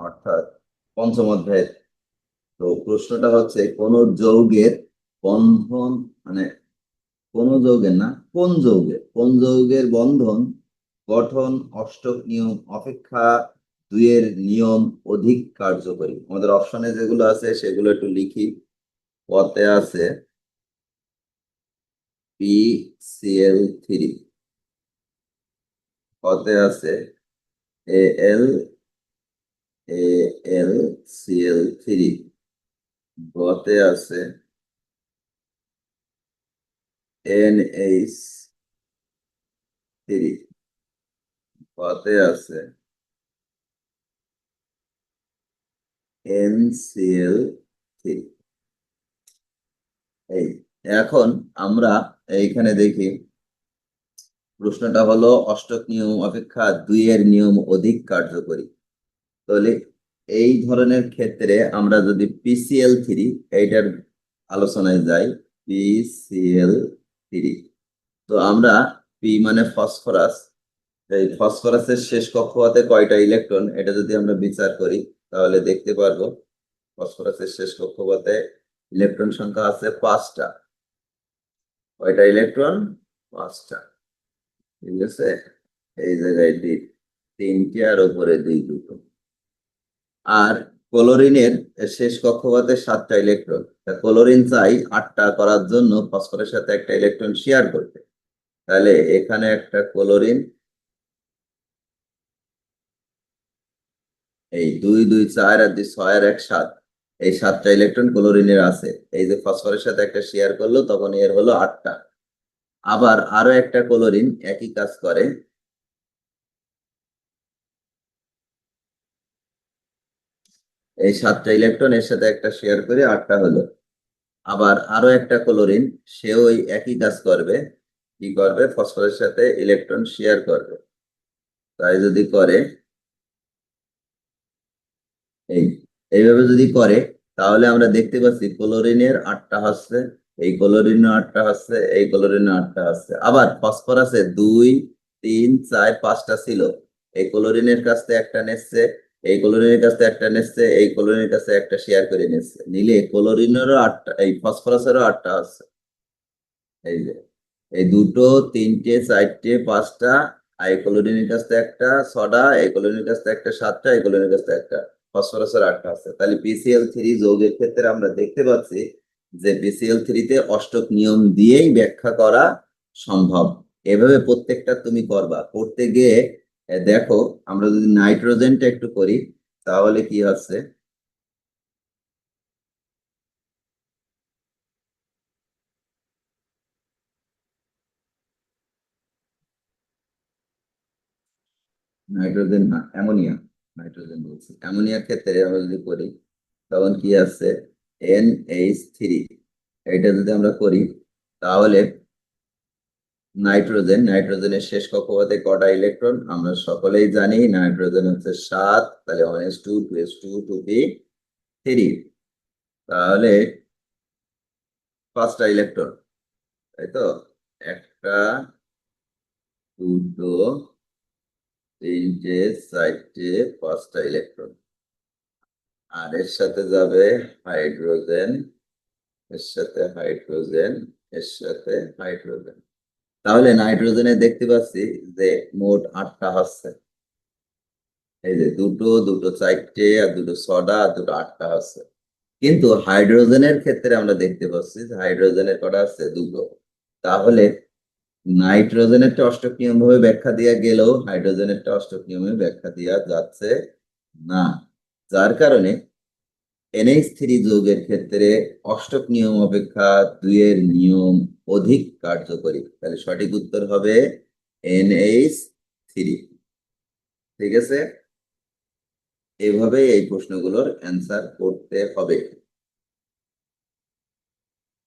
অর্থাৎ পঞ্চম অধ্যায়ের। তো প্রশ্নটা হচ্ছে কোন যৌগের বন্ধন, মানে কোন যৌগের না, কোন যৌগের বন্ধন গঠন অষ্টক নিয়ম অপেক্ষা দুইয়ের নিয়ম অধিক কার্যকরী। আমাদের অপশনে যেগুলো আছে সেগুলো একটু লিখি। পথে আছে PCl3, পথে আছে AlCl3, পথে আছে NH3, পথে আছে NCl3। এই এখন আমরা এইখানে দেখি, প্রশ্নটা হলো অষ্টক নিয়ম অপেক্ষা দুইয়ের নিয়ম অধিক কার্যকরী। তাহলে এই ধরনের ক্ষেত্রে আমরা যদি PCl3 এইটার আলোচনায় যাই, PCl3, তো আমরা পি মানে ফসফরাস, এই ফসফরাসের শেষ কক্ষপথে কয়টা ইলেকট্রন এটা যদি আমরা বিচার করি তাহলে দেখতে পারবো ফসফরাসের শেষ কক্ষপথে ইলেকট্রন সংখ্যা আছে 5টা। কয়টা ইলেকট্রন? 5টা। ঠিক আছে, এই জায়গায় 3টে আর উপরে 2 আর ক্লোরিনের শেষ কক্ষপথে 7টা ইলেকট্রন। ক্লোরিন চাই 8টা করার জন্য ফসফরাসের সাথে একটা ইলেকট্রন শেয়ার করতে। তাহলে এখানে একটা ক্লোরিন, এই 2 2 4 আর 2 6 আর 1 7, এই 7টা ইলেকট্রন ক্লোরিনের আছে। এই যে ফসফরাসের সাথে একটা শেয়ার করলো তখন এর হলো 8টা। আবার আরো একটা ক্লোরিন একই কাজ করে, এই 7টা ইলেকট্রন এর সাথে একটা শেয়ার করে 8টা হলো। আবার আরো একটা ক্লোরিন, সেও ওই একই কাজ করবে, কি করবে? ফসফরাসের সাথে ইলেকট্রন শেয়ার করবে। তাই যদি করে এই এইভাবে যদি করে তাহলে আমরা দেখতে পাচ্ছি ক্লোরিনের 8টা হচ্ছে, এই ক্লোরিনের 8টা হচ্ছে, এই ক্লোরিনের 8টা হচ্ছে। আবার ফসফরাসে 2 3 4 5টা ছিল, এই ক্লোরিনের কাছ থেকে একটা নেচ্ছে, এই ক্লোরিনের কাছ থেকে একটা নেচ্ছে, এই ক্লোরিনের কাছে একটা শেয়ার করে নিচ্ছে, নিলে ক্লোরিনেরও 8টা, এই ফসফরাসেরও 8টা হচ্ছে। এই যে এই 2 3 4 5টা, আর এই ক্লোরিনের কাছ থেকে একটা 6টা, এই ক্লোরিনের কাছ থেকে একটা 7টা, এই ক্লোরিনের কাছ থেকে একটা, ফসফরাসের 8টা আছে। তাহলে PCl3 যৌগের ক্ষেত্রে আমরা দেখতে পাচ্ছি যে PCl3 তে অষ্টক নিয়ম দিয়েই ব্যাখ্যা করা সম্ভব। এভাবে প্রত্যেকটা তুমি করবা। করতে গিয়ে দেখো, আমরা যদি নাইট্রোজেনটা একটু করি তাহলে কি হচ্ছে। নাইট্রোজেন না, অ্যামোনিয়া। নাইট্রোজেন বলছি, অ্যামোনিয়ার ক্ষেত্রে আমরা যদি করি তখন কি আছে? NH3। এটা যদি আমরা করি তাহলে নাইট্রোজেনের শেষ কক্ষপথে কটা ইলেকট্রন? আমরা সকলেই জানি নাইট্রোজেন হচ্ছে 7, তাহলে 1s2 2s2 2p3, তাহলে 5টা ইলেকট্রন, তাই তো? একটা, দুটো, 3টে, 4টে, 5টা ইলেকট্রন। আর এর সাথে যাবে হাইড্রোজেন, এর সাথে হাইড্রোজেন, এর সাথে হাইড্রোজেন। তাহলে নাইট্রোজেনে দেখতে পাচ্ছি যে মোট 8টা হচ্ছে। এই যে দুটো, 4টে, আর 6টা, আর 8টা হচ্ছে। কিন্তু হাইড্রোজেনের ক্ষেত্রে আমরা দেখতে পাচ্ছি যে হাইড্রোজেনের কটা আছে? 2। তাহলে নাইট্রোজেনেরটা অষ্টক নিয়ম ভাবে ব্যাখ্যা দেওয়া গেলেও হাইড্রোজেনেরটা অষ্টক নিয়মে ব্যাখ্যা দেওয়া যাচ্ছে না। যার কারণে NH3 যৌগের ক্ষেত্রে অষ্টক নিয়ম অপেক্ষা 2-এর নিয়ম অধিক কার্যকরী। তাহলে সঠিক উত্তর হবে NH3। ঠিক আছে, এভাবে এই প্রশ্নগুলোর অ্যান্সার করতে হবে।